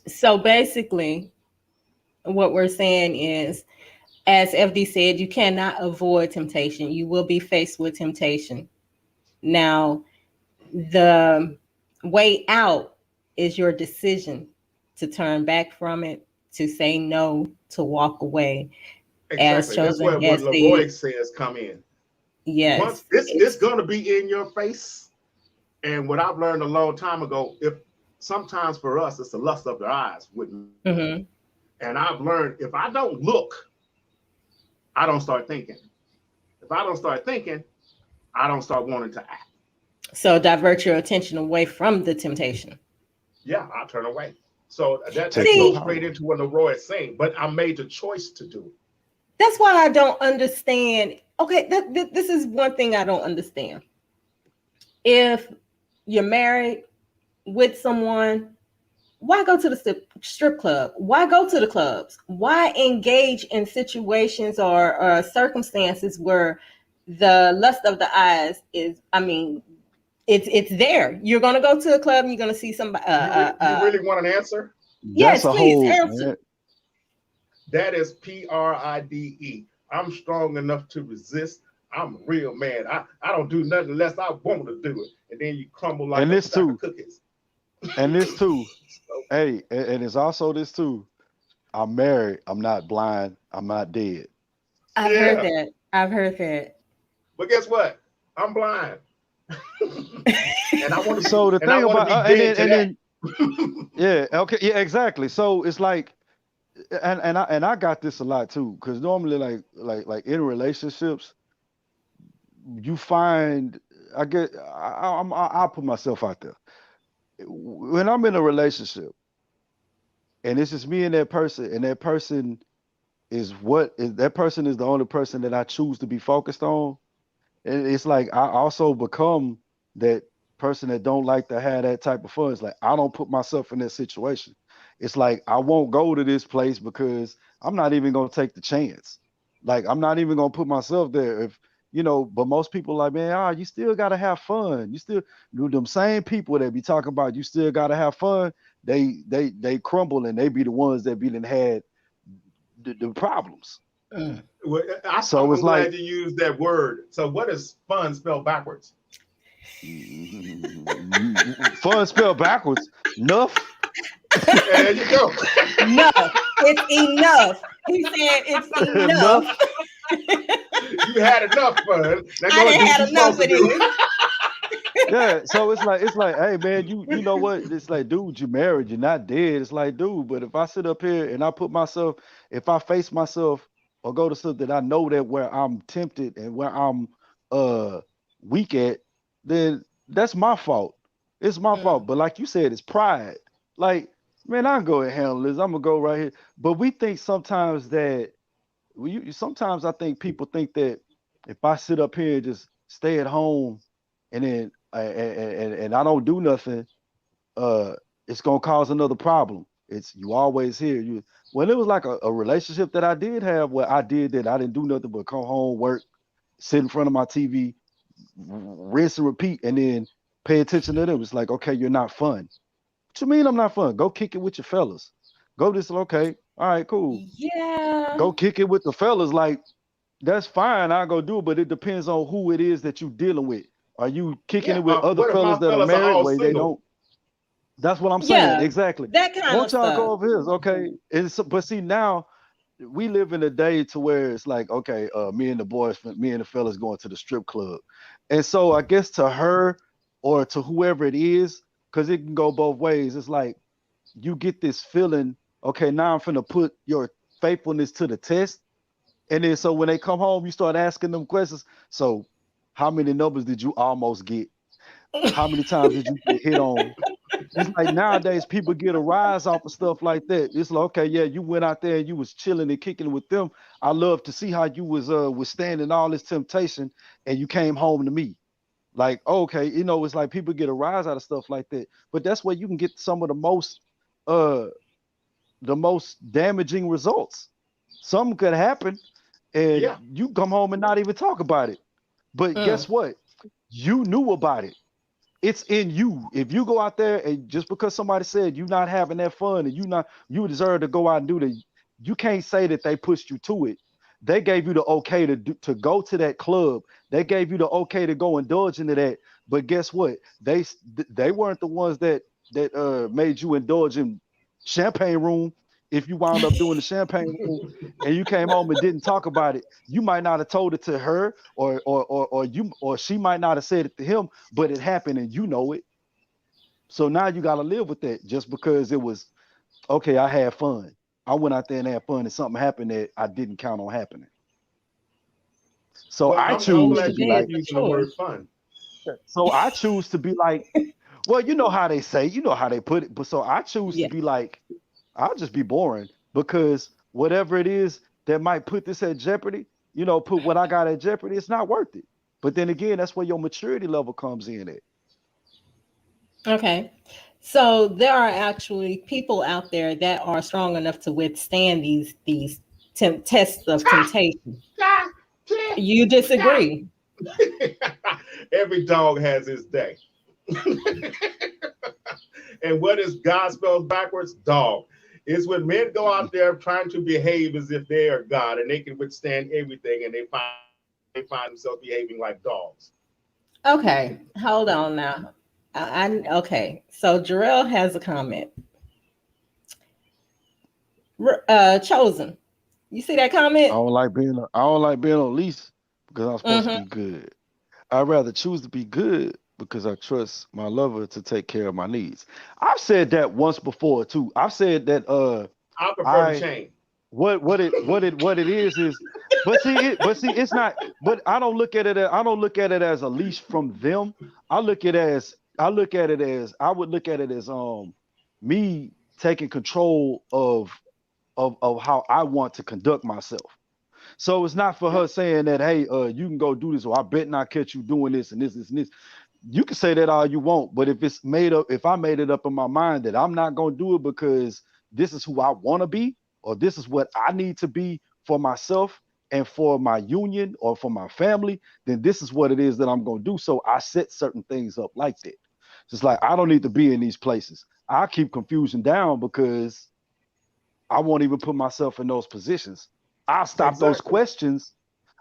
so basically, what we're saying is, as FD said, you cannot avoid temptation. You will be faced with temptation. Now, the way out is your decision to turn back from it, to say no, to walk away, as Exactly. That's chosen where what has Leroy said. says come in. Yes, Once it's it's gonna be in your face. And what I've learned a long time ago, if sometimes for us it's the lust of the eyes with me. mhm. And I've learned if I don't look, I don't start thinking. If I don't start thinking, I don't start wanting to act. So divert your attention away from the temptation. Yeah, I'll turn away. So that Taking the goes See, straight power. into what Leroy is saying. But I made the choice to do it. that's why I don't understand. Okay, this is one thing I don't understand. If you're married with someone, why go to the strip club? Why go to the clubs? Why engage in situations or circumstances where the lust of the eyes is, I mean, it's there. You're gonna go to a club and you're gonna see somebody. You really want an answer? That's Yes, a please whole answer. man. That is PRIDE. I'm strong enough to resist. I'm a real man. I don't do nothing unless I want to do it. And then you crumble like And a this stack of too. cookies. And this too. So, Hey, and it's also this too. I'm married. I'm not blind. I'm not dead. I've heard yeah. that. I've heard that. But guess what? I'm blind. and I want to be So the and I thing want to about be and dead then to and then that. yeah, okay, yeah, exactly. So it's like, and I got this a lot too, because normally like in relationships, you find I get I'll put myself out there. When I'm in a relationship and it's just me and that person that person is the only person that I choose to be focused on. And it's like I also become that person that don't like to have that type of fun. It's like I don't put myself in that situation. It's like I won't go to this place because I'm not even gonna take the chance. Like I'm not even gonna put myself there. If but most people like, man, you still gotta have fun. You still them same people that be talking about you still gotta have fun. They crumble and they be the ones that be had the problems. Mm. Well, So I'm it's like glad you used that word. So what is fun spelled backwards? fun spelled backwards. Enough. There you go. Enough. It's enough. He said it's enough. Enough. You had enough fun. Now I go and didn't do what had you're enough supposed of to do. this. Yeah. So it's like, hey man, you know what? It's like, dude, you married, you're not dead. It's like, dude, but if I sit up here and I put myself, if I face myself or go to something that I know that where I'm tempted and where I'm uh weak at, then that's my fault. It's my Mm, fault. But like you said, it's pride. Like, man, I can go and handle this. I'm gonna go right here. But we think sometimes that sometimes I think people think that if I sit up here and just stay at home and then and I don't do nothing, uh, it's gonna cause another problem. It's you always hear you. When it was like a relationship that I did have where I did that, I didn't do nothing but come home, work, sit in front of my TV, rinse and repeat, and then pay attention to them. It's like, okay, you're not fun. What you mean I'm not fun? Go kick it with your fellas. Go this, okay. All right, cool. Yeah. Go kick it with the fellas. Like, that's fine. I'll go do it, but it depends on who it is that you dealing with. Are you kicking Yeah. it with other What if fellas my that are fellas are married all where they single? don't? That's what I'm saying. Yeah. Exactly. That kind of Won't y'all go stuff. over here? Okay. But see now we live in a day to where it's like, okay, me and the boys, me and the fellas going to the strip club. And so I guess to her or to whoever it is, because it can go both ways, it's like you get this feeling, okay, now I'm finna put your faithfulness to the test. And then so when they come home, you start asking them questions. So how many numbers did you almost get? How many times did you get hit on? It's like nowadays people get a rise off of stuff like that. It's like, okay, yeah, you went out there and you was chilling and kicking with them. I love to see how you was withstanding all this temptation and you came home to me. Like, okay, it's like people get a rise out of stuff like that. But that's where you can get some of uh the most damaging results. Something could happen and Yeah. you come home and not even talk about it. But Mm. guess what? You knew about it. It's in you. If you go out there and just because somebody said you not having that fun and you deserve to go out and do that, you can't say that they pushed you to it. They gave you the okay to go to that club. They gave you the okay to go indulge into that. But guess what? They weren't the ones that made you indulge in champagne room. If you wound up doing the champagne room and you came home and didn't talk about it, you might not have told it to her, or she might not have said it to him, but it happened and you know it. So now you got to live with that just because it was okay. I had fun. I went out there and had fun, and something happened that I didn't count on happening. So Well, I I'm choose to glad be you That keep like, is using a the word choice. fun. so I choose to be like, well, you know how they say, you know how they put it, but so I choose to Yeah. be like, I'll just be boring because whatever it is that might put this at jeopardy, put what I got at jeopardy, it's not worth it. But then again, that's where your maturity level comes in at. Okay. So there are actually people out there that are strong enough to withstand these tests of temptation. You disagree. Every dog has his day. And what is God spelled backwards? Dog. It's when men go out there trying to behave as if they are God and they can withstand everything and they find themselves behaving like dogs. Okay, hold on now. Okay. So Jarrell has a comment. Chosen. You see that comment? I don't like being on lease because I'm supposed to Mm-hmm. be good. I'd rather choose to be good because I trust my lover to take care of my needs. I've said that once before too. I've said that I prefer the I chain. what it is but see it's not, but I don't look at it as a leash from them. I would look at it as me taking control of how I want to conduct myself. So it's not for Yeah, her saying that, hey, you can go do this, or I bet not catch you doing this and this and this. You can say that all you want, but if I made it up in my mind that I'm not gonna do it because this is who I want to be, or this is what I need to be for myself and for my union or for my family, then this is what it is that I'm gonna do. So I set certain things up like that. Just like I don't need to be in these places. I keep confusion down because I won't even put myself in those positions. I'll stop those exactly. questions.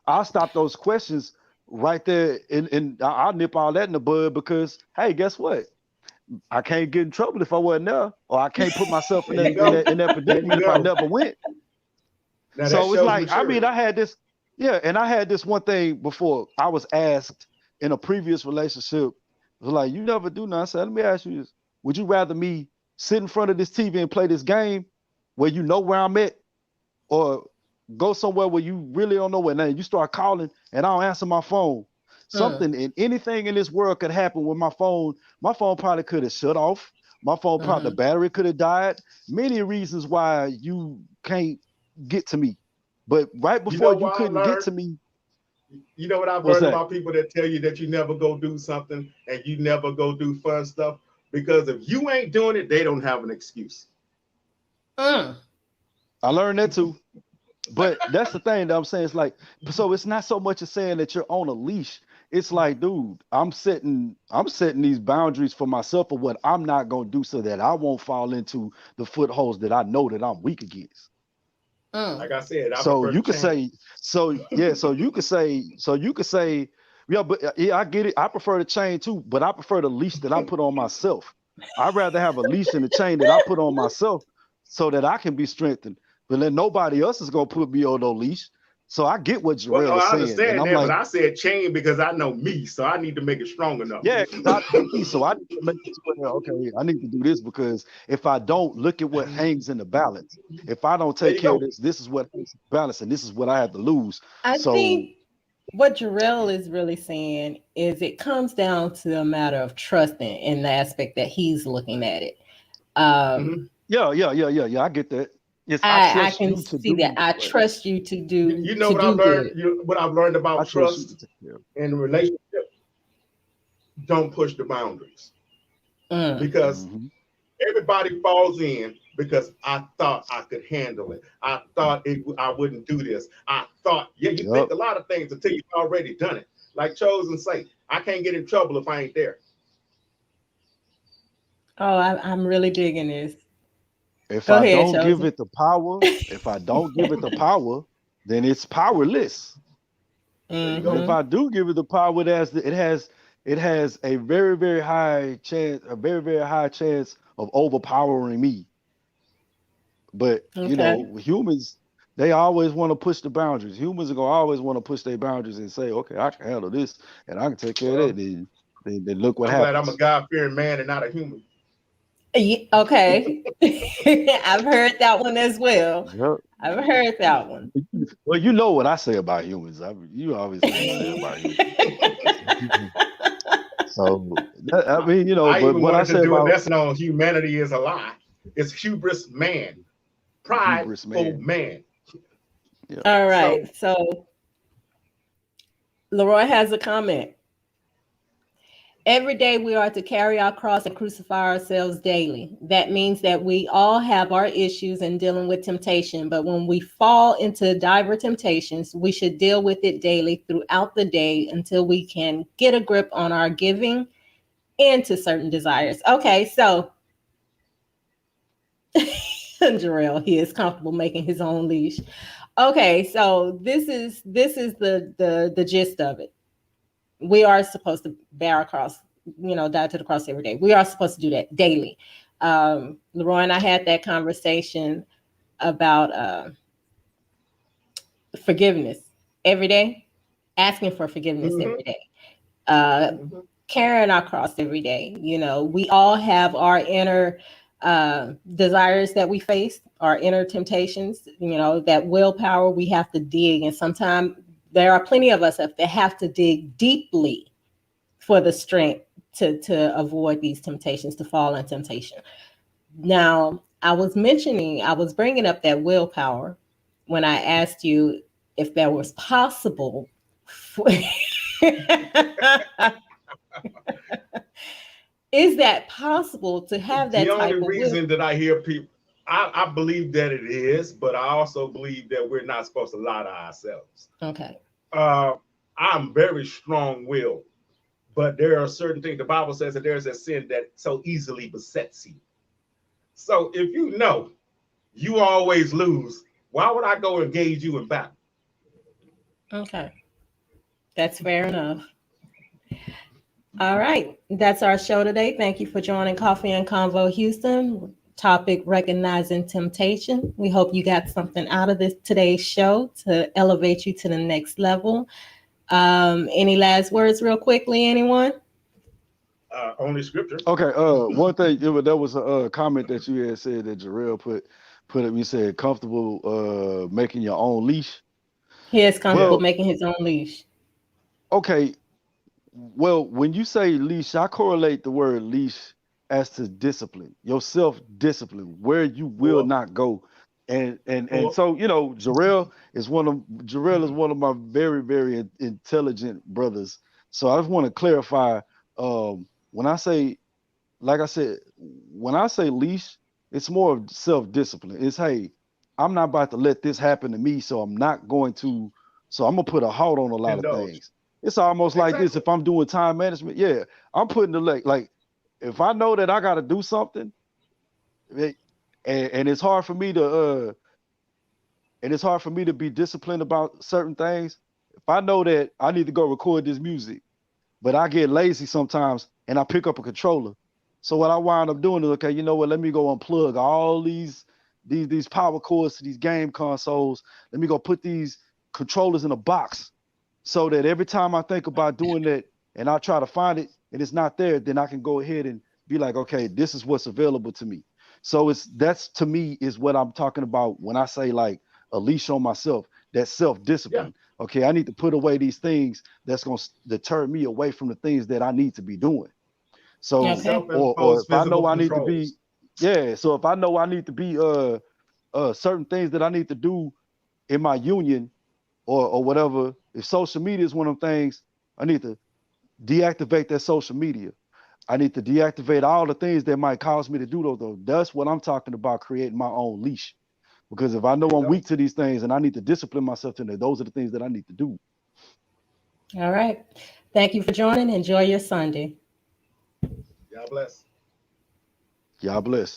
I'll stop those questions right there, and I'll nip all that in the bud because hey, guess what? I can't get in trouble if I wasn't there, or I can't put myself in There you that in go. that in that There you predicament if I go. never went. Now that So it's shows like, I mean, maturity. I had this, yeah, and I had this one thing before. I was asked in a previous relationship, it was like, you never do nothing. I said, let me ask you this: would you rather me sit in front of this TV and play this game where you know where I'm at, or go somewhere where you really don't know where now you start calling and I don't answer my phone? Mm, Something and anything in this world could happen with my phone. My phone probably could have shut off. My phone probably the mm-hmm. battery could have died. Many reasons why you can't get to me. But right You before know you what I couldn't get learned? to me, You know what I've What's learned that? about people that tell you that you never go do something and you never go do fun stuff? Because if you ain't doing it, they don't have an excuse. Mm. I learned that too. But that's the thing that I'm saying. It's like, so it's not so much as saying that you're on a leash. It's like, dude, I'm setting these boundaries for myself of what I'm not gonna do so that I won't fall into the footholds that I know that I'm weak against. Mm. Like I said, I So prefer to you could change. say, so yeah, so you could say, yeah, but yeah, I get it. I prefer the chain too, but I prefer the leash that I put on myself. I'd rather have a leash and a chain that I put on myself so that I can be strengthened. But then nobody else is gonna put me on no leash. So I get what Well, Jarrell is I saying, and understand I'm that, but like, I said chain because I know me, so I need to make it strong enough. yeah, because I know me, so I need to make it to where, okay, I need to do this because if I don't, look at what hangs in the balance. If I don't There take you care of go. this, this is what hangs in the balance, and this is what I have to lose. I So think what Jarrell is really saying is it comes down to a matter of trusting in the aspect that he's looking at it. Mhm. yeah, I get that. Yes, I I trust can you to see that. do I what trust you to You do know to what I've do learned? good. What I've learned I about trust you to trust take care of. in a relationship? Don't push the boundaries Mm, because Hmm. everybody falls in because I thought I could handle it. I thought I wouldn't do this. I thought, yeah, you Yep. think a lot of things until you've already done it. Like Chosen say, I can't get in trouble if I ain't there. oh, I'm really digging this. If Go I ahead, don't give chosen. it the power, if I don't give it the power, then it's powerless. There you But go. if Mm-hmm. I do give it the power, it has a very, very high chance, a very, very high chance of overpowering me. But Okay. humans, they always want to push the boundaries. Humans are gonna always want to push their boundaries and say, okay, I can handle this and I can take care of that. Well, Then look what I'm glad I'm a happens. God fearing man and not a human. Okay. I've heard that one as well. Yep. I've heard that one. Well, you know what I say about humans. You obviously what I say about humans. So I mean, I but even what I wanted to say do a about lesson on humanity is a lie. It's hubris man, hubris, prideful man. man. Yeah. All So right. So Leroy has a comment. Every day we are to carry our cross and crucify ourselves daily. That means that we all have our issues in dealing with temptation, but when we fall into diverse temptations, we should deal with it daily throughout the day until we can get a grip on our giving into certain desires. Okay, so Jarrell, he is comfortable making his own leash. Okay, so this is the gist of it. We are supposed to bear our cross, die to the cross every day. We are supposed to do that daily. Leroy and I had that conversation about forgiveness every day, asking for forgiveness mhm, every day, uh, mhm. carrying our cross every day. We all have our inner desires that we face, our inner temptations, that willpower we have to dig. And sometimes there are plenty of us that have to dig deeply for the strength to avoid these temptations, to fall in temptation. Now, I was bringing up that willpower when I asked you if that was possible. For, is that possible to have The that only type of will? reason that I hear people, I believe that it is, but I also believe that we're not supposed to lie to ourselves. Okay. Uh, I'm very strong willed, but there are certain things. The Bible says that there's a sin that so easily besets you. So if you know you always lose, why would I go engage you in battle? Okay. That's fair enough. All right. That's our show today. Thank you for joining Coffee and Convo Houston. Topic recognizing temptation. We hope you got something out of this today's show to elevate you to the next level. Any last words, real quickly, anyone? Only scripture. Okay. One thing, there was a comment that you had said that Jarrell put up. You said comfortable making your own leash. He is comfortable Yes. Well, making his own leash. okay. Well, when you say leash, I correlate the word leash as to discipline, your self discipline, where you will Well, not go. And so Jarrell is one of my very, very intelligent brothers. So I just want to clarify, when I say, like I said, when I say leash, it's more of self-discipline. It's, hey, I'm not about to let this happen to me, so I'm gonna put a halt on a lot of Indulge. things. It's almost like this. Exactly. If I'm doing time management, yeah, I'm putting the like if I know that I gotta do something, it- and it's hard for me to be disciplined about certain things. If I know that I need to go record this music, but I get lazy sometimes and I pick up a controller. So what I wind up doing is, okay, you know what? Let me go unplug all these power cords to these game consoles. Let me go put these controllers in a box so that every time I think about doing that and I try to find it and it's not there, then I can go ahead and be like, okay, this is what's available to me. So that's to me is what I'm talking about when I say like a leash on myself, that Yeah. self-discipline. Okay, I need to put away these things that's going to deter me away from the things that I need to be doing. So, Okay. or Self-imposed if I physical know I need to be, controls. yeah. So if I know I need to be, certain things that I need to do in my union or whatever. If social media is one of them things, I need to deactivate that social media. I need to deactivate all the things that might cause me to do those. Though. That's what I'm talking about, creating my own leash. Because if I know There you I'm go. weak to these things and I need to discipline myself to them, those are the things that I need to do. All right. Thank you for joining. Enjoy your Sunday. God bless. Y'all bless.